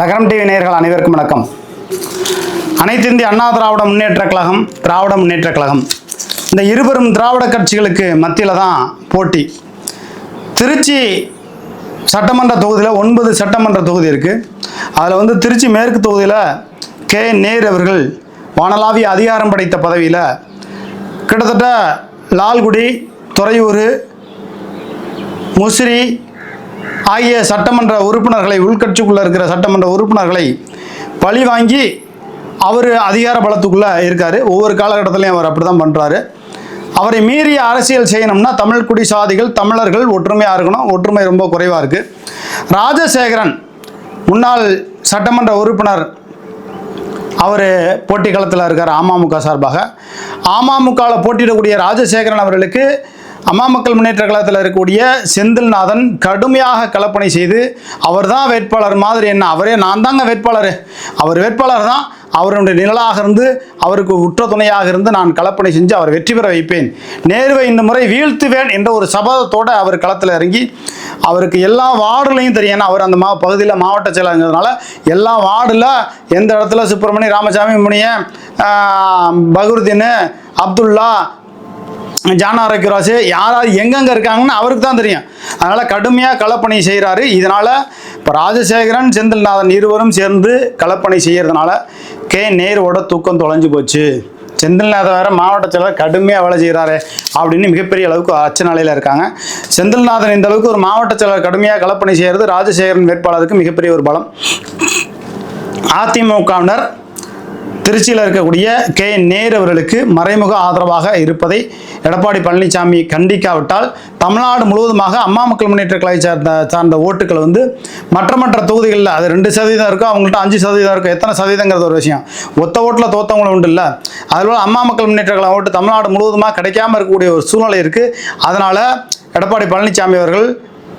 லகரம் டிவி நேயர்கள் அனைவருக்கும் வணக்கம். அனைத்து இந்திய அண்ணா திராவிட முன்னேற்ற கழகம், திராவிட முன்னேற்ற கழகம் இந்த இருபெரும் திராவிட கட்சிகளுக்கு மத்தியில் தான் போட்டி. திருச்சி சட்டமன்ற தொகுதியில் 9 சட்டமன்ற தொகுதி இருக்குது. அதில் திருச்சி மேற்கு தொகுதியில் கே நேரு அவர்கள் வானளாவிய அதிகாரம் படைத்த பதவியில் கிட்டத்தட்ட லால்குடி, துறையூர், முசிறி ஆகிய சட்டமன்ற உறுப்பினர்களை, உள்கட்சிக்குள்ளே இருக்கிற சட்டமன்ற உறுப்பினர்களை பழி வாங்கி அவர் அதிகார பலத்துக்குள்ளே இருக்கார். ஒவ்வொரு காலகட்டத்திலையும் அவர் அப்படி தான் பண்ணுறாரு. அவரை மீறிய அரசியல் செய்யணும்னா தமிழ் குடி சாதிகள், தமிழர்கள் ஒற்றுமையாக இருக்கணும். ஒற்றுமை ரொம்ப குறைவாக இருக்குது. ராஜசேகரன் முன்னாள் சட்டமன்ற உறுப்பினர், அவர் போட்டி களத்தில் இருக்கார் அமமுக சார்பாக. அமமுகவில் போட்டியிடக்கூடிய ராஜசேகரன் அவர்களுக்கு அம்மா மக்கள் முன்னேற்ற கழகத்தில் இருக்கக்கூடிய செந்தில்நாதன் கடுமையாக கலப்பணி செய்து அவர் தான் வேட்பாளர் மாதிரி, என்ன அவரே நான் தாங்க வேட்பாளர், அவர் வேட்பாளர் தான், அவருடைய நிழலாக இருந்து அவருக்கு உற்ற துணையாக இருந்து நான் கலப்பணி செஞ்சு அவர் வெற்றி பெற வைப்பேன், நேருவை இந்த முறை வீழ்த்துவேன் என்ற ஒரு சபதத்தோடு அவர் களத்தில் இறங்கி அவருக்கு எல்லா வார்டுலையும் தெரியும். ஏன்னா அவர் அந்த பகுதியில் மாவட்ட செயலாளங்கிறதுனால எல்லா வார்டில் எந்த இடத்துல சுப்பிரமணிய, ராமசாமி, முனியன், பகருதீன், அப்துல்லா, ஜானாரக்கிராசு யாராவது எங்கெங்கே இருக்காங்கன்னு அவருக்கு தான் தெரியும். அதனால் கடுமையாக களப்பணி செய்கிறாரு. இதனால் இப்போ ராஜசேகரன், செந்தில்நாதன் இருவரும் சேர்ந்து களப்பணி செய்கிறதுனால கே நேருவோட தூக்கம் தொலைஞ்சு போச்சு. செந்தில்நாதன் வேறு மாவட்ட செயலர் கடுமையாக வேலை செய்கிறாரு அப்படின்னு மிகப்பெரிய அளவுக்கு அச்ச நிலையில் இருக்காங்க. செந்தில்நாதன் இந்த அளவுக்கு ஒரு மாவட்ட செயலர் கடுமையாக களப்பணி செய்கிறது ராஜசேகரன் வேட்பாளருக்கு மிகப்பெரிய ஒரு பலம். அதிமுகவினர் திருச்சியில் இருக்கக்கூடிய கே நேரு அவர்களுக்கு மறைமுக ஆதரவாக இருப்பதை எடப்பாடி பழனிசாமி கண்டிக்காவிட்டால் தமிழ்நாடு முழுவதுமாக அம்மா மக்கள் முன்னேற்ற கழக சார்ந்த ஓட்டுக்கள் மற்ற தொகுதிகளில் அது 2% இருக்கும், அவங்கள்ட்ட 5% இருக்கும். எத்தனை சதவீதங்கிறது ஒரு விஷயம். ஒத்த ஓட்டில் தோத்தவங்களும் உண்டு இல்லை. அதில் அம்மா மக்கள் முன்னேற்ற கழக ஓட்டு தமிழ்நாடு முழுவதுமாக கிடைக்காம இருக்கக்கூடிய ஒரு சூழ்நிலை இருக்குது. அதனால் எடப்பாடி பழனிசாமி அவர்கள்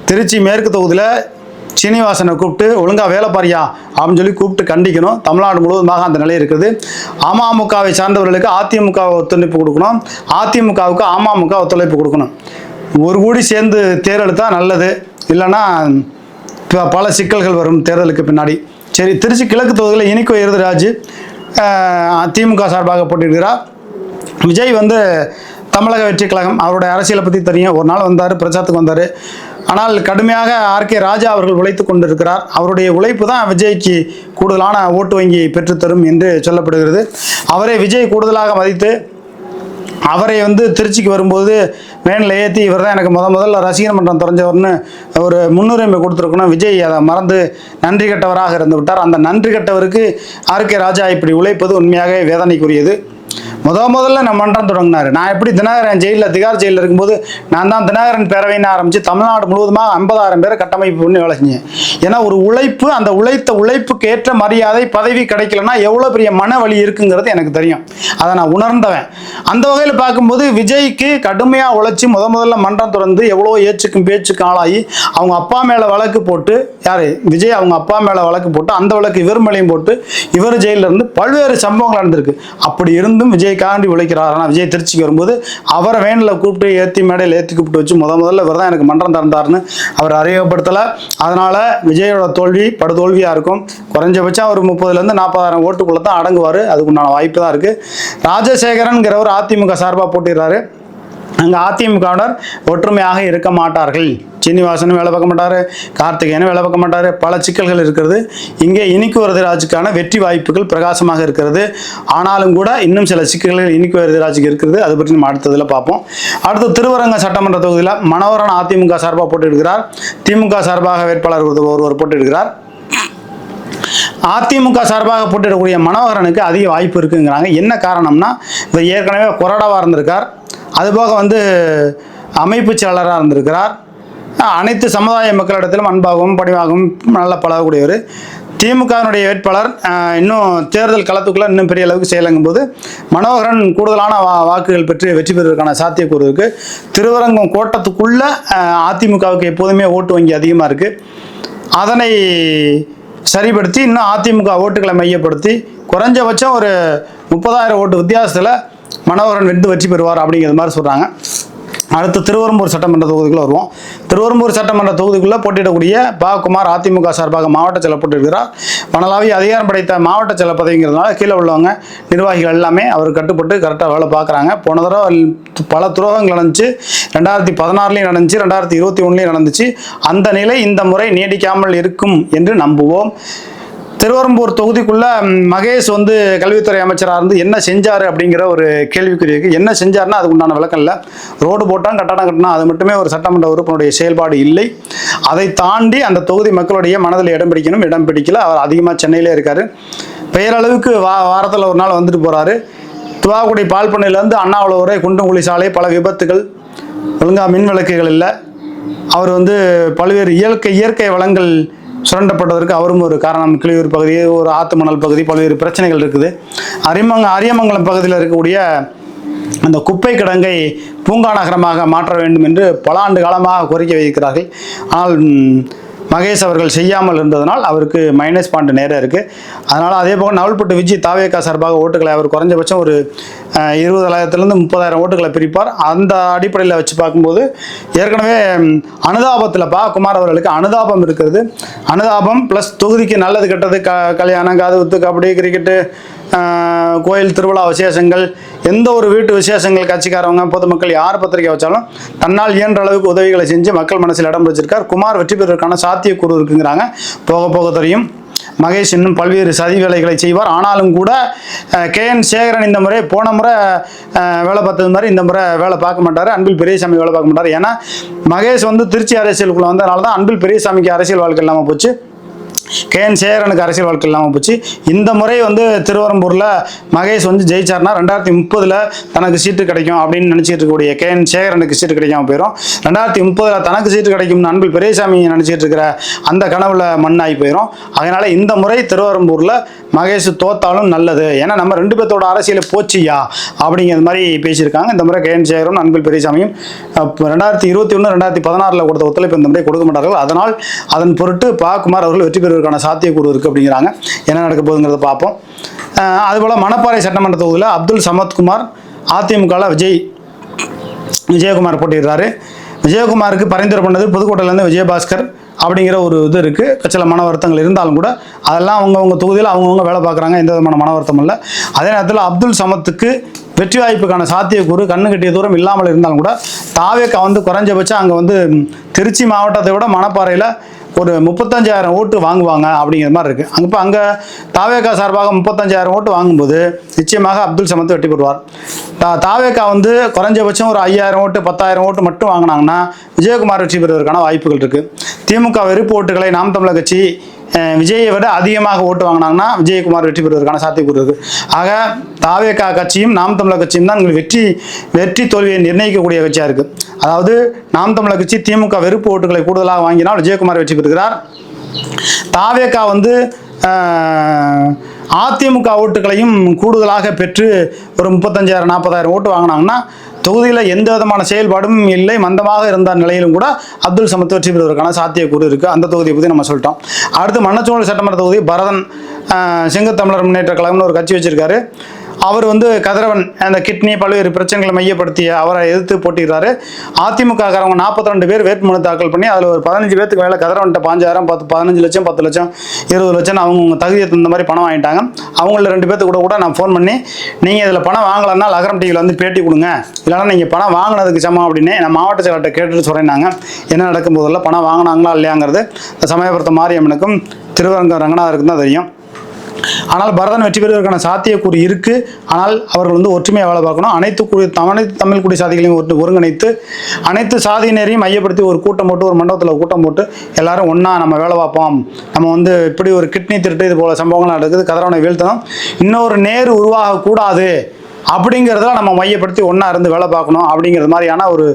திருச்சி மேற்கு தொகுதியில் சீனிவாசனை கூப்பிட்டு ஒழுங்காக வேலை பாரியா அப்படின்னு சொல்லி கூப்பிட்டு கண்டிக்கணும். தமிழ்நாடு முழுவதுமாக அந்த நிலை இருக்குது. அமமுகவை சார்ந்தவர்களுக்கு அதிமுக ஒத்துழைப்பு கொடுக்கணும், அதிமுகவுக்கு அமமுக ஒத்துழைப்பு கொடுக்கணும். ஒரு கூடி சேர்ந்து தேர்தெடுத்தா நல்லது, இல்லைன்னா பல சிக்கல்கள் வரும் தேர்தலுக்கு பின்னாடி. சரி, திருச்சி கிழக்கு தொகுதியில் இனிக்கோ எருதுராஜ் திமுக சார்பாக போட்டியிருக்கிறார். விஜய் தமிழக வெற்றி கழகம், அவருடைய அரசியலை பற்றி தெரியும். ஒரு நாள் வந்தார், பிரச்சாரத்துக்கு வந்தார். ஆனால் கடுமையாக ஆர்கே ராஜா அவர்கள் உழைத்து கொண்டிருக்கிறார். அவருடைய உழைப்பு தான் விஜய்க்கு கூடுதலான ஓட்டு வங்கி பெற்றுத்தரும் என்று சொல்லப்படுகிறது. அவரை விஜய் கூடுதலாக மதித்து அவரை திருச்சிக்கு வரும்போது வேனில் ஏற்றி இவர் தான் எனக்கு முதல்ல ரசிகர் மன்றம் திறஞ்சவர்னு ஒரு முன்னுரிமை கொடுத்துருக்கணும். விஜய் அதை மறந்து நன்றி கட்டவராக இருந்து விட்டார். அந்த நன்றி கட்டவருக்கு ஆர்கே ராஜா இப்படி உழைப்பது உண்மையாக வேதனைக்குரியது. முதல்ல நான் மன்றம் தொடங்கினார். நான் எப்படி தினகரன் ஜெயிலில், திகார் ஜெயிலில் இருக்கும்போது நான் தான் தினகரன் பேரவைன்னு ஆரம்பித்து தமிழ்நாடு முழுவதுமாக 50,000 பேரை கட்டமைப்பு பண்ணி வேலை செஞ்சேன். ஏன்னா ஒரு உழைப்பு, அந்த உழைப்புக்கு ஏற்ற மரியாதை, பதவி கிடைக்கலன்னா எவ்வளோ பெரிய மன வலி இருக்குங்கிறது எனக்கு தெரியும். அதை நான் உணர்ந்தவன். அந்த வகையில் பார்க்கும்போது விஜய்க்கு கடுமையாக உழைச்சி முதல்ல மன்றம் தொடர்ந்து எவ்வளோ ஏச்சுக்கும் பேச்சுக்கும் ஆளாகி அவங்க அப்பா மேலே வழக்கு போட்டு, யார் விஜய் அவங்க அப்பா மேலே வழக்கு போட்டு அந்த வழக்கு இவர் மேலேயும் போட்டு இவர் ஜெயிலில் இருந்து பல்வேறு சம்பவங்கள் நடந்திருக்கு. அப்படி இருந்தும் விஜய் காண்டி உழைக்கிறார். ஆனால் விஜய் திருச்சிக்கு வரும்போது அவரை வேனில் கூப்பிட்டு ஏற்றி மேடையில் ஏற்றி கூப்பிட்டு வச்சு முதல்ல இவர் தான் எனக்கு மன்றம் திறந்தார்னு அவர் அறிமுகப்படுத்தலை. அதனால் விஜயோட தோல்வி படுதோல்வியாக இருக்கும். குறைஞ்சபட்சம் ஒரு 30,000 to 40,000 ஓட்டுக்குள்ளே தான் அடங்குவார். அதுக்குண்டான வாய்ப்பு தான் இருக்குது. ராஜசேகரன்கிறவர் அதிமுக சார்பாக போட்டிடுறாரு. அங்கே அதிமுகவினர் ஒற்றுமையாக இருக்க மாட்டார்கள். சீனிவாசனும் வேலை பார்க்க மாட்டார், கார்த்திகேயனும் வேலை பார்க்க மாட்டார். பல சிக்கல்கள் இருக்கிறது. இங்கே இனிக்கு வரதராஜுக்கான வெற்றி வாய்ப்புகள் பிரகாசமாக இருக்கிறது. ஆனாலும் கூட இன்னும் சில சிக்கல்கள் இனிக்கு வரதராஜுக்கு இருக்கிறது. அதை பற்றி நம்ம அடுத்ததில் பார்ப்போம். அடுத்து திருவரங்க சட்டமன்ற தொகுதியில் மனோகரன் அதிமுக சார்பாக போட்டியிடுகிறார். திமுக சார்பாக வேட்பாளர் ஒருவர் போட்டியிடுகிறார். அதிமுக சார்பாக போட்டியிடக்கூடிய மனோகரனுக்கு அதிக வாய்ப்பு இருக்குங்கிறாங்க. என்ன காரணம்னா இவர் ஏற்கனவே கொறடாவாக இருந்திருக்கார். அதுபோக அமைப்பு செயலராக இருந்திருக்கிறார். அனைத்து சமுதாய மக்களிடத்திலும் அன்பாகவும் பணிவாகவும் நல்லா பழகக்கூடியவர். திமுகவினுடைய வேட்பாளர் இன்னும் தேர்தல் களத்துக்குள்ளே இன்னும் பெரிய அளவுக்கு செய்யலைங்கும் போது மனோகரன் கூடுதலான வாக்குகள் பெற்று வெற்றி பெறுவதற்கான சாத்தியக்கூறு இருக்குது. திருவரங்கம் கோட்டத்துக்குள்ளே அதிமுகவுக்கு எப்போதுமே ஓட்டு வங்கி அதிகமாக இருக்குது. அதனை சரிப்படுத்தி இன்னும் அதிமுக ஓட்டுகளை மையப்படுத்தி குறைஞ்சபட்சம் ஒரு 30,000 ஓட்டு வித்தியாசத்தில் மனோகரன் வெற்றி பெறுவார் அப்படிங்கிற மாதிரி சொல்கிறாங்க. அடுத்து திருவெரும்பூர் சட்டமன்ற தொகுதிக்குள்ள வருவோம். திருவெரும்பூர் சட்டமன்ற தொகுதிக்குள்ள போட்டியிடக்கூடிய குமார் அதிமுக சார்பாக மாவட்ட செயலர் போட்டியிடுகிறார். பணலாவிய அதிகாரம் படைத்த மாவட்ட செயலர் பதவிங்கிறதுனால கீழே உள்ளவங்க நிர்வாகிகள் எல்லாமே அவர் கட்டுப்பட்டு கரெக்டாக வேலை பார்க்குறாங்க. போன தடவை பல துரோகங்கள் நடந்துச்சு, 2016 நடந்துச்சு, 2021 நடந்துச்சு. அந்த நிலை இந்த முறை நீடிக்காமல் இருக்கும் என்று நம்புவோம். திருவெரும்பூர் தொகுதிக்குள்ள மகேஷ் வந்து கல்வித்துறை அமைச்சராக இருந்து என்ன செஞ்சார் அப்படிங்கிற ஒரு கேள்விக்குறி இருக்குது. என்ன செஞ்சார்னா அதுக்கு உண்டான விளக்கம் இல்லை. ரோடு போட்டான், கட்டடம் கட்டினா, அது மட்டுமே ஒரு சட்டமன்ற உறுப்பினருடைய செயல்பாடு இல்லை. அதை தாண்டி அந்த தொகுதி மக்களுடைய மனதில் இடம் பிடிக்கணும், இடம் பிடிக்கல. அவர் அதிகமாக சென்னையிலே இருக்கார். பெயரளவுக்கு வாரத்தில் ஒரு நாள் வந்துட்டு போகிறாரு. துவாக்குடி பால் பண்ணையிலேருந்து அண்ணாவளவு வரை குண்டும் குழி சாலை, பல விபத்துகள், ஒழுங்கா மின் விளக்குகள் இல்லை. அவர் வந்து பல்வேறு இயற்கை வளங்கள் சுரண்டப்பட்டதற்கு அவரும் ஒரு காரணம். கிளியூர் பகுதி, ஒரு ஆத்து மணல் பகுதி, பல்வேறு பிரச்சனைகள் இருக்குது. அரியமங்கலம் பகுதியில் இருக்கக்கூடிய அந்த குப்பை கிடங்கை பூங்கா நகரமாக மாற்ற வேண்டும் என்று பல ஆண்டு காலமாக கோரிக்கை வைக்கிறார்கள். ஆனால் மகேஷ் அவர்கள் செய்யாமல் இருந்ததனால் அவருக்கு -பாயிண்ட் நேரம் இருக்குது. அதனால் அதே போக நவல்பட்டு விஜய் தாவேகா சார்பாக ஓட்டுகளை அவர் குறைஞ்சபட்சம் ஒரு 20,000 30,000 ஓட்டுகளை பிரிப்பார். அந்த அடிப்படையில் வச்சு பார்க்கும்போது ஏற்கனவே அனுதாபத்தில் குமார் அவர்களுக்கு அனுதாபம் இருக்கிறது. அனுதாபம் ப்ளஸ் தொகுதிக்கு நல்லது கெட்டது, கல்யாணம், காதுகுத்து, கபடி, கிரிக்கெட்டு, கோயில் திருவிழா விசேஷங்கள், எந்த ஒரு வீட்டு விசேஷங்கள் கட்சிக்காரவங்க பொதுமக்கள் யார் பத்திரிக்கை வச்சாலும் தன்னால் இயன்ற அளவுக்கு உதவிகளை செஞ்சு மக்கள் மனசில் இடம் பிடிச்சிருக்கார். குமார் வெற்றி பெறுவதற்கான சாத்தியக்கூறு இருக்குங்கிறாங்க. போக போக தெரியும். மகேஷ் இன்னும் பல்வேறு சதி வேலைகளை செய்வார். ஆனாலும் கூட KN சேகரன் இந்த முறை போன முறை வேலை பார்த்தது மாதிரி இந்த முறை வேலை பார்க்க மாட்டார். அன்பில் பெரியசாமி வேலை பார்க்க மாட்டார். ஏன்னா மகேஷ் வந்து திருச்சி அரசியலுக்குள்ள வந்ததுனால தான் அன்பில் பெரியசாமிக்கு அரசியல் வாழ்க்கை இல்லாமல் போச்சு. KN சேகரனுக்கு அரசியல் வாழ்க்கை இல்லாமல் போச்சு. இந்த முறை வந்து திருவெரும்பூரில் மகேஷ் வந்து ஜெயிச்சார்னா 2030 தனக்கு சீட்டு கிடைக்கும் அப்படின்னு நினச்சிட்டு இருக்கக்கூடிய KN சேகரனுக்கு சீட்டு கிடைக்காம போயிடும். 2030 தனக்கு சீட்டு கிடைக்கும்னு அன்பில் பெரியசாமி நினச்சிட்டு இருக்கிற அந்த கனவுல மண்ணாகி போயிடும். அதனால இந்த முறை திருவெரும்பூரில் மகேஷ் தோத்தாலும் நல்லது. ஏன்னா நம்ம 2 பேர்த்தோட அரசியலை போச்சியா அப்படிங்கிற மாதிரி பேசியிருக்காங்க. இந்த முறை KN சேகரனும் அன்பில் பெரியசாமியும் 2021 2016 கொடுத்த ஒத்துழைப்பு இந்த முறை கொடுக்க மாட்டார்கள். அதனால் அதன் பொருட்டு குமார் அவர்கள் வெற்றி பெறுவதற்கான சாத்தியக்கூறு இருக்குது அப்படிங்கிறாங்க. என்ன நடக்க போகுதுங்கிறத பார்ப்போம். அதுபோல் மணப்பாறை சட்டமன்ற தொகுதியில் அப்துல் சமத்குமார் அதிமுக விஜயகுமார் போட்டிடுறாரு. விஜயகுமாருக்கு பரிந்துரை பண்ணது புதுக்கோட்டையிலேருந்து விஜயபாஸ்கர் அப்படிங்கிற ஒரு இது இருக்குது. சில மன வருத்தங்கள் இருந்தாலும் கூட அதெல்லாம் அவங்கவுங்க தொகுதியில் அவங்கவுங்க வேலை பார்க்குறாங்க. எந்த விதமான மன வருத்தம் இல்லை. அதே நேரத்தில் அப்துல் சமத்துக்கு வெற்றி வாய்ப்புக்கான சாத்தியக்கூறு கண்ணு கட்டிய தூரம் இல்லாமல் இருந்தாலும் கூட தாவேக்கா வந்து குறைஞ்சபட்சம் அங்கே வந்து திருச்சி மாவட்டத்தை விட மணப்பாறையில் ஒரு 35,000 ஓட்டு வாங்குவாங்க அப்படிங்கிற மாதிரி இருக்குது. அங்கே தாவேக்கா சார்பாக 35,000 ஓட்டு வாங்கும்போது நிச்சயமாக அப்துல் சமத் வெற்றி பெறுவார். தாவேக்கா வந்து குறைஞ்சபட்சம் ஒரு 5,000 ஓட்டு 10,000 ஓட்டு மட்டும் வாங்கினாங்கன்னா விஜயகுமார் வெற்றி பெறுவதற்கான வாய்ப்புகள் இருக்குது. திமுக வெறுப்பு ஓட்டுகளை நாம் தமிழர் கட்சி விஜயை விட அதிகமாக ஓட்டு வாங்கினாங்கன்னா விஜயகுமார் வெற்றி பெறுவதற்கான சாத்தியக்கூறு இருக்குது. ஆக தாவேகா கட்சியும் நாம் தமிழர் கட்சியும் தான் வெற்றி தோல்வியை நிர்ணயிக்கக்கூடிய கட்சியாக இருக்குது. அதாவது நாம் தமிழர் கட்சி திமுக வெறுப்பு ஓட்டுகளை கூடுதலாக வாங்கினால் விஜயகுமார் வெற்றி பெறுகிறார். தாவேகா வந்து அதிமுக ஓட்டுகளையும் கூடுதலாக பெற்று ஒரு 35,000 40,000 ஓட்டு வாங்கினாங்கன்னா தொகுதியில் எந்த விதமான செயல்பாடும் இல்லை, மந்தமாக இருந்த நிலையிலும் கூட அப்துல் சமத் வெற்றி பெறுவதற்கான சாத்தியக்கூறு இருக்குது. அந்த தொகுதியை பற்றி நம்ம சொல்லிட்டோம். அடுத்து மண்ணச்சநல்லூர் சட்டமன்ற தொகுதி பரதன் செங்கத்தமிழர் முன்னேற்ற கழகம்னு ஒரு கட்சி வச்சிருக்காரு. அவர் வந்து கதிரவன் அந்த கிட்னி பல்வேறு பிரச்சனைகளை மையப்படுத்திய அவரை எதிர்த்து போட்டிடுறாரு. அதிமுக காரவங்க 42 பேர் வேட்புமனு தாக்கல் பண்ணி அதில் ஒரு 15 பேருக்கு மேலே கதிரவன்ட்ட 5,000 15 லட்சம் 10 லட்சம் 20 லட்சம் அவங்க தகுதியை தகுந்த மாதிரி பணம் வாங்கிட்டாங்க. அவங்கள 2 பேர்த்து கூட நான் ஃபோன் பண்ணி நீங்கள் இதில் பணம் வாங்கலன்னா அகரம் டிவியில் வந்து பேட்டி கொடுங்க, இல்லைன்னா நீங்கள் பணம் வாங்கினதுக்கு சமம் அப்படின்னு நான் மாவட்ட செயலர்கிட்ட கேட்டுட்டு சொல்லினாங்க. என்ன நடக்கும் போதெல்லாம் பணம் வாங்கினாங்களா இல்லையாங்கிறது சமயபுரத்து மாரியம்மனுக்கும் திருவரங்கம் ரங்கநாதருக்கும் தான் தெரியும். ஆனால் பரதன் வெற்றி பெறுவதற்கான சாத்தியக்கூறு இருக்குது. ஆனால் அவர்கள் வந்து ஒற்றுமையாக வேலை பார்க்கணும். அனைத்து தமிழ் குடி சாதிகளையும் ஒருங்கிணைத்து அனைத்து சாதியினரையும் மையப்படுத்தி ஒரு கூட்டம் போட்டு ஒரு மண்டபத்தில் கூட்டம் போட்டு எல்லாரும் ஒன்றா நம்ம வேலை பார்ப்போம். நம்ம வந்து இப்படி ஒரு கிட்னி திருட்டு இது போல சம்பவங்கள் நடக்குது, கதிரவனை வீழ்த்தணும், இன்னொரு நேரு உருவாகக்கூடாது அப்படிங்கிறத நம்ம மையப்படுத்தி ஒன்றா இருந்து வேலை பார்க்கணும் அப்படிங்கிறது மாதிரியான ஒரு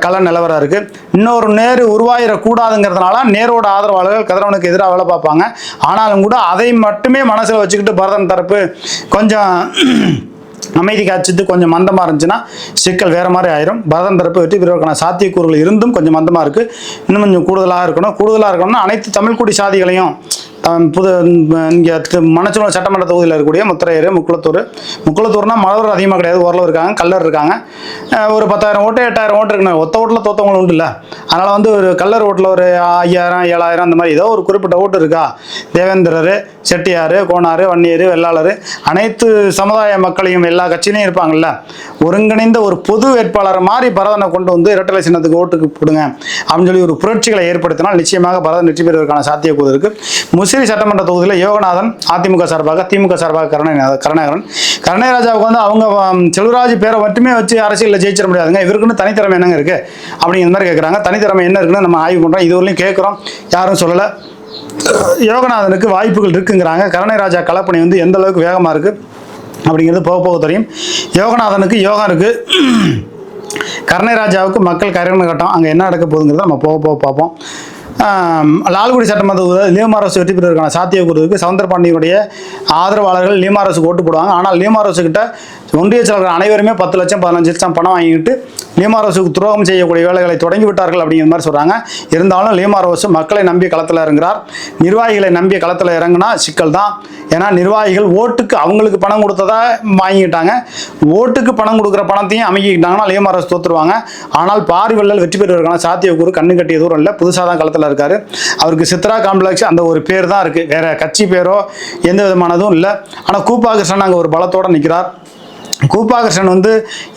கள நிலவரம் இருக்குது. இன்னொரு நேரு உருவாயிடக்கூடாதுங்கிறதுனால நேரோட ஆதரவாளர்கள் கதிரவனுக்கு எதிராக வேலை பார்ப்பாங்க. ஆனாலும் கூட அதை மட்டுமே மனசில் வச்சுக்கிட்டு பரதன் தரப்பு கொஞ்சம் அமைதி காட்சித்து கொஞ்சம் மந்தமாக இருந்துச்சுன்னா சிக்கல் வேறு மாதிரி ஆயிரும். பரதன் தரப்பு வெற்றி பெறுவதற்கான சாத்தியக்கூறுகள் இருந்தும் கொஞ்சம் மந்தமாக இருக்குது. இன்னும் கொஞ்சம் கூடுதலாக இருக்கணும்னா அனைத்து தமிழ் குடி சாதிகளையும் புது இங்கே மணச்சநல்லூர் சட்டமன்ற தொகுதியில் இருக்கக்கூடிய முத்திரையர், முக்குளத்தூர்னா மலர் அதிகமாக கிடையாது, ஓரளவு இருக்காங்க, கல்லர் இருக்காங்க. ஒரு 10,000 ஓட்டு 8,000 ஓட்டு இருக்குண்ணா. ஒத்த ஓட்டில் தோத்தவங்களும் உண்டு இல்லை. அதனால் வந்து ஒரு கல்லர் ஓட்டில் ஒரு 5,000 7,000 அந்த மாதிரி ஏதோ ஒரு குறிப்பிட்ட ஓட்டு இருக்கா. தேவேந்திரர், செட்டியார், கோனார், வன்னியர், வெள்ளாளர் அனைத்து சமுதாய மக்களையும் எல்லா கட்சியிலையும் இருப்பாங்கல்ல, ஒருங்கிணைந்த ஒரு பொது வேட்பாளர் மாதிரி பரதனை கொண்டு வந்து இரட்டலை சின்னத்துக்கு ஓட்டுக்கு போடுங்க அப்படின்னு சொல்லி ஒரு புரட்சிகளை ஏற்படுத்தினால் நிச்சயமாக பரதன் வெற்றி பெறுவதற்கான சாத்தியக்கூறு இருக்கு. முசிறி சட்டமன்ற தொகுதியில் யோகநாதன் அதிமுக சார்பாக, திமுக சார்பாக கருணாகரன். கருணாராஜாவுக்கு வந்து அவங்க செல்வராஜ் பேரை மட்டுமே வச்சு அரசியலில் ஜெயிச்சிட முடியாதுங்க, இவருக்குன்னு தனித்திறமை என்னங்க இருக்கு அப்படிங்கிற மாதிரி கேட்குறாங்க. தனித்திறமை என்ன இருக்குன்னு நம்ம ஆய்வு பண்ணுறோம், இதுவரையும் கேட்குறோம், யாரும் சொல்லலை. யோகநாதனுக்கு வாய்ப்புகள் இருக்குங்கிறாங்க. கருணாராஜா கலப்பணி வந்து எந்த அளவுக்கு வேகமாக இருக்குது அப்படிங்கிறது போக போக தெரியும். யோகநாதனுக்கு யோகம் இருக்குது, கருணாராஜாவுக்கு மக்கள் கருணை கட்டம், அங்கே என்ன நடக்க போகுதுங்கிறத நம்ம போக போக பார்ப்போம். லால்குடி சட்டமன்ற தொகுதியில் லீமாரோஸ் வெற்றி பெறுவதற்கான சாத்தியக்கூறு இருக்குது. சவுந்தரபாண்டியனுடைய ஆதரவாளர்கள் லீமாரோஸுக்கு ஓட்டு போடுவாங்க. ஆனால் லீமாரோஸுக்கிட்ட ஒன்றிய செயலாளர்கள் அனைவருமே 10 லட்சம் 15 லட்சம் பணம் வாங்கிட்டு லீமாரோஸுக்கு துரோகம் செய்யக்கூடிய வேலைகளை தொடங்கி விட்டார்கள் அப்படிங்கிற மாதிரி சொல்கிறாங்க. இருந்தாலும் லீமாரோஸ் மக்களை நம்பி களத்தில் இறங்குறார். நிர்வாகிகளை நம்பி களத்தில் இறங்குனா சிக்கல் தான். ஏன்னா நிர்வாகிகள் ஓட்டுக்கு அவங்களுக்கு பணம் கொடுத்ததா வாங்கிக்கிட்டாங்க, ஓட்டுக்கு பணம் கொடுக்குற பணத்தையும் அமைக்கிட்டாங்கன்னா லீமாரோஸ் தோற்றுருவாங்க. ஆனால் பாரிவள்ளல் வெற்றி பெறுவதற்கான சாத்தியக்கூறு கண்ணு கட்டிய தூரம் இல்லை, புதுசாக தான் களத்தில் இருக்காரு. அவருக்கு சித்ரா காம்ப்ளெக்ஸ் அந்த ஒரு பேர் தான் இருக்குது, வேற கட்சி பேரோ எந்த விதமானதும் இல்லை. ஆனால் கூப்பா கிருஷ்ணன் அங்கே ஒரு பலத்தோடு நிற்கிறார். கூப்பா கிருஷ்ணன் வந்து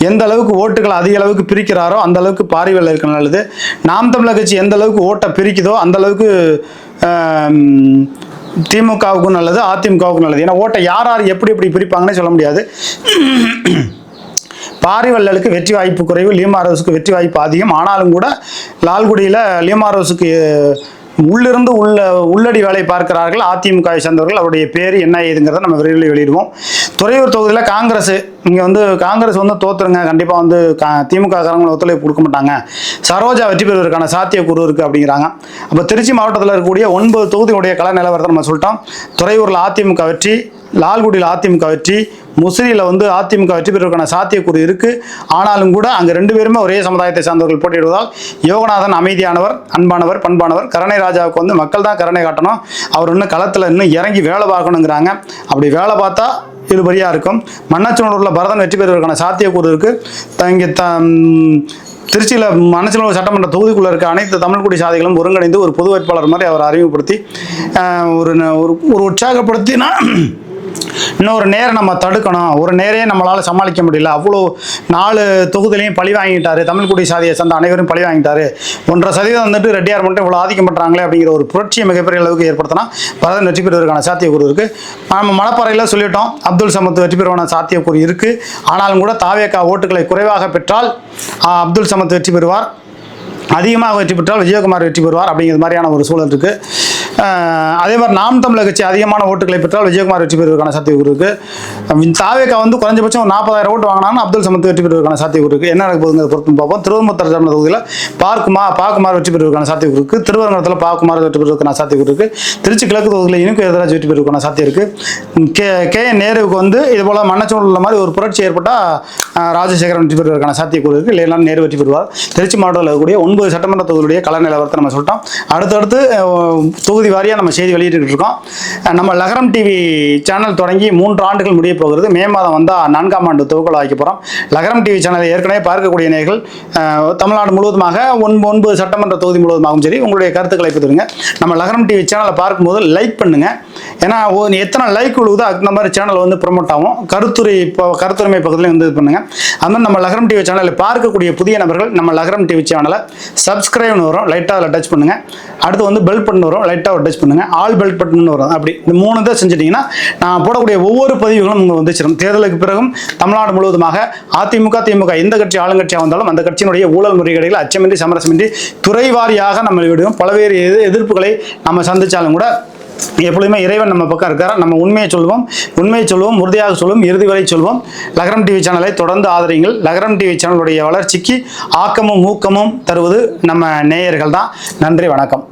எந்த அளவுக்கு ஓட்டுகளை அதிக அளவுக்கு பிரிக்கிறாரோ அந்த அளவுக்கு பாரிவள்ளலுக்கு நல்லது. நாம் தமிழர் கட்சி எந்த அளவுக்கு ஓட்டை பிரிக்குதோ அந்த அளவுக்கு திமுகவுக்கும் நல்லது, அதிமுகவுக்கும் நல்லது. ஏன்னா ஓட்டை யார் யார் எப்படி எப்படி பிரிப்பாங்கன்னு சொல்ல முடியாது. பாரிவள்ளலுக்கு வெற்றி வாய்ப்பு குறைவு, லீமாரோஸுக்கு வெற்றி வாய்ப்பு அதிகம். ஆனாலும் கூட லால்குடியில் லீமாரோஸுக்கு உள்ளிருந்து உள்ளடி வேலை பார்க்கிறார்கள் அதிமுகவை சேர்ந்தவர்கள். அவருடைய பேர் என்ன ஏதுங்கிறத நம்ம விரைவில் வெளியிடுவோம். துறையூர் தொகுதியில் காங்கிரஸ், இங்கே வந்து காங்கிரஸ் வந்து தோற்றுருங்க, கண்டிப்பாக வந்து திமுக காரங்களை ஒத்துழைப்பு கொடுக்க மாட்டாங்க, சரோஜா வெற்றி பெறுவதற்கான சாத்தியக்கூறு இருக்குது அப்படிங்கிறாங்க. அப்போ திருச்சி மாவட்டத்தில் இருக்கக்கூடிய 9 தொகுதியுடைய கள நிலவரத்தை நம்ம சொல்லிட்டோம். துறையூரில் அதிமுக வெற்றி, லால்குடியில் அதிமுக வெற்றி, முசிறியில் வந்து அதிமுக வெற்றி பெறுவதற்கான சாத்தியக்கூறு இருக்குது. ஆனாலும் கூட அங்கே 2 பேருமே ஒரே சமுதாயத்தை சார்ந்தவர்கள் போட்டியிடுவதால் யோகநாதன் அமைதியானவர், அன்பானவர், பண்பானவர். கருணாராஜாவுக்கு வந்து மக்கள் தான் கருணை காட்டணும், அவர் இன்னும் களத்தில் இன்னும் இறங்கி வேலை பார்க்கணுங்கிறாங்க. அப்படி வேலை பார்த்தா இழுபறியாக இருக்கும். மண்ணச்சநல்லூரில் பரதன் வெற்றி பெறுவதற்கான சாத்தியக்கூறு இருக்குது. இங்கே திருச்சியில் மண்ணச்சநல்லூர் சட்டமன்ற தொகுதிக்குள்ளே இருக்க அனைத்து தமிழ்குடி சாதிகளும் ஒருங்கிணைந்து ஒரு பொது வேட்பாளர் மாதிரி அவர் அறிமுகப்படுத்தி ஒரு உற்சாகப்படுத்தினா இன்னொரு நேரம் நம்ம தடுக்கணும். ஒரு நேரையே நம்மளால் சமாளிக்க முடியல, அவ்வளோ 4 தொகுதியிலையும் பழி வாங்கிட்டாரு, தமிழ்குடி சாதியை சேர்ந்த அனைவரும் பழி வாங்கிட்டாரு. 1.5% வந்துட்டு ரெட்டியார் மட்டும் இவ்வளோ ஆதிக்கம் பண்ணுறாங்களே அப்படிங்கிற ஒரு புரட்சியை மிகப்பெரிய அளவுக்கு ஏற்படுத்தினா பரதன் வெற்றி பெறுவதற்கான சாத்தியக்கூறு இருக்குது. நம்ம மணப்பாறையில் சொல்லிட்டோம், அப்துல் சமத் வெற்றி பெறுவதற்கான சாத்தியக்கூறு இருக்குது. ஆனாலும் கூட தாவேகா ஓட்டுகளை குறைவாக பெற்றால் அப்துல் சமத் வெற்றி பெறுவார், அதிகமாக வெற்றி பெற்றால் விஜயகுமார் வெற்றி பெறுவார் அப்படிங்கிற மாதிரியான ஒரு சூழல் இருக்குது. அதே மாதிரி நாம் தமிழர் கட்சி அதிகமான ஓட்டுகளை பெற்றால் விஜயகுமார் வெற்றி பெறுவதற்கான சாத்தியக்கூறு இருக்குது. தாவேகா வந்து குறைஞ்சபட்சம் 40,000 ஓட்டு வாங்கினாங்கன்னா அப்துல் சமத் வெற்றி பெறுவதற்கான சாத்தியக்கூறு இருக்குது. என்ன நடக்க போகுதுங்கிறத பொறுத்து பார்ப்போம். திருவம்புத்தூர் சட்டமன்ற தொகுதியில் பாக்குமார் வெற்றி பெறுவதற்கான சாத்தியக்கூறு இருக்குது. திருவரங்கத்தில் பாக்குமார் வெற்றி பெறுவதற்கான சாத்தியக்கூறு இருக்குது. திருச்சி கிழக்கு தொகுதியில் இனிக்கு எதிராஜ் வெற்றி பெறுவதற்கான சாத்தியம் இருக்குது. கே நேருவுக்கு வந்து இது போல் மண்ணச்சநல்லூர் மாதிரி ஒரு புரட்சி ஏற்பட்டால் ராஜசேகரன் வெற்றி பெறுவதற்கான சாத்தியக்கூறு இருக்குது. இல்லைன்னா நேரு வெற்றி பெறுவார். திருச்சி மாவட்டத்தில் இருக்கக்கூடிய 9 சட்டமன்ற தொகுதியுடைய கள நிலவரத்தை நம்ம சொல்லிட்டோம். அடுத்தடுத்து தொகுதி வாரியாக நம்ம செய்தி வெளியிட்டு இருக்கோம். நம்ம லகரம் டிவி சேனல் தொடங்கி 3 ஆண்டுகள் முடிய போகிறது. மே மாதம் வந்தால் 4ஆம் ஆண்டு துவக்கல் ஆக்கி போகிறோம். லகரம் டிவி சேனலை ஏற்கனவே பார்க்கக்கூடிய நேயர்கள் தமிழ்நாடு முழுவதுமாக 9 சட்டமன்ற தொகுதி முழுவதுமாகவும் சரி உங்களுடைய கருத்துக்களை பதிவுங்க. நம்ம லகரம் டிவி சேனலை பார்க்கும்போது லைக் பண்ணுங்க. ஏன்னா எத்தனை லைக் விழுவுதோ அந்த மாதிரி சேனல் வந்து ப்ரொமோட் ஆகும். கருத்துரிமை பக்கத்துலையும் வந்து இது பண்ணுங்க. அது மாதிரி நம்ம லகரம் டிவி சேனலை பார்க்கக்கூடிய புதிய நபர்கள் நம்ம லகரம் டிவி சேனலை சப்ஸ்கிரைப்னு வரும், லைட்டாக அதில் டச் பண்ணுங்க. அடுத்து வந்து பெல் பட்டன் வரும், லைட்டாக டச் பண்ணுங்க. ஆல் பெல் பட்டன் வரும். அப்படி இந்த 3 தான் செஞ்சிட்டீங்கன்னா நான் போடக்கூடிய ஒவ்வொரு பதிவுகளும் உங்களுக்கு வந்து சேரும். தேர்தலுக்கு பிறகும் தமிழ்நாடு முழுவதுமாக அதிமுக திமுக எந்த கட்சி ஆளுங்கட்சியாக வந்தாலும் அந்த கட்சியினுடைய ஊழல் முறைகேடுகள் அச்சமின்றி சமரசமின்றி துறை வாரியாக நம்ம விடுவோம். பல்வேறு எதிர்ப்புகளை நம்ம சந்திச்சாலும் கூட எப்பொழுதுமே இறைவன் நம்ம பக்கம் இருக்கார். நம்ம உண்மையை சொல்லுவோம், உறுதியாக சொல்லுவோம், இறுதி வரை சொல்வோம். லகரம் டிவி சேனலை தொடர்ந்து ஆதரியுங்கள். லகரம் டிவி சேனலுடைய வளர்ச்சிக்கு ஆக்கமும் ஊக்கமும் தருவது நம்ம நேயர்கள் தான். நன்றி, வணக்கம்.